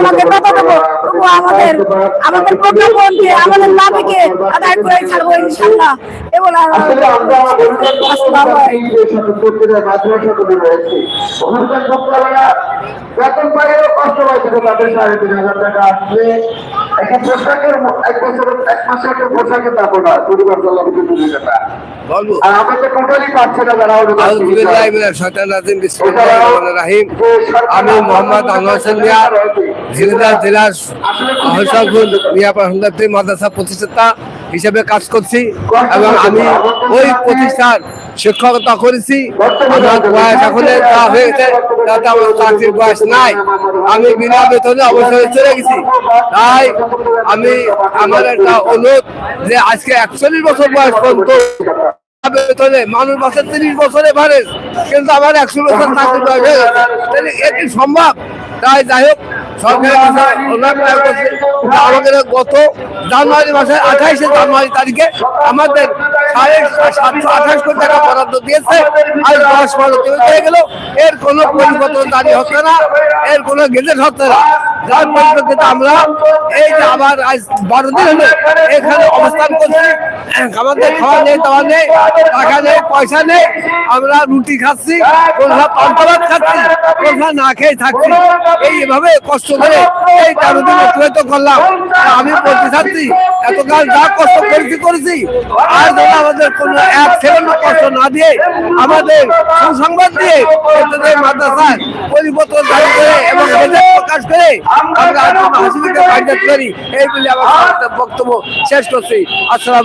আমাদের কত দেবো তবু আমাদের আমাদের প্রজ্ঞাপনকে আমাদের দাবিকে আদায় করে ছাড়বো ইনশাল্লাহ। এবং বেতন পাইলেও কষ্ট পাইছিল তাদের ৩,৫০০ টাকা আসলে একটা পোশাকের এক মাসের একটা পোশাকের দাম না পরিবার চলাবে ২ টাকা। আর আমাদের টোটালি পাচ্ছে না যারা আমি মোহাম্মদ আনোয়ার হোসেন মিয়া ঝিনাইদহ জেলার মাদ্রাসা প্রতিষ্ঠাতা হিসেবে কাজ করছি এবং আমি ওই প্রতিষ্ঠান শিক্ষকতা করেছি। আমার বয়স এখন যা হয়েছে তাতে আমার চাকরির বয়স নাই, আমি বিনা বেতনে অবসরে চলে গেছি। তাই আমি আমার একটা অনুরোধ যে আজকে ৪১ বছর বয়স পর্যন্ত বেতনে মানুষ বাসে ৩০ বছরে পারে, কিন্তু আমার ১০০ বছর চাকরি বয়স হয়ে গেছে, তাহলে এটি সম্ভব? তাই যাই হোক সরকারের কাছে আমাদের গত জানুয়ারি মাসের ২৮শে জানুয়ারি তারিখে আমাদের ৭২৮ কোটি টাকা বরাদ্দ দিয়েছে, আর ১০ হয়ে গেল। এর কোনো পরিবর্তন জারি হচ্ছে না, এর কোনো গেজেট হচ্ছে না। যার পরিপ্রেক্ষিতে আমরা এই যে আবার আজ ১২ দিন হলো এখানে অবস্থান করছি। আমাদের খাওয়া নেই, দাওয়া নেই, টাকা নেই, পয়সা নেই, আমরা রুটি খাচ্ছি, কোনটা পান্তাভাত খাচ্ছি, কোনটা না খেয়ে থাকছি। এইভাবে কষ্ট করে এই ১৩ দিন অতিবাহিত করলাম। আমি বলতে চাচ্ছি এতকাল যা কষ্ট করেছি আর যেন আমাদের কোনো এক সেকেন্ড কষ্ট না দিয়ে আমাদের সুসংবাদ দিয়ে মাদ্রাসায় পরিবর্তন জারি করে এবং প্রকাশ করে আমরা হাসিকে বাইরে করি। এই বলে আমার বক্তব্য শেষ করছি। আসসালাম।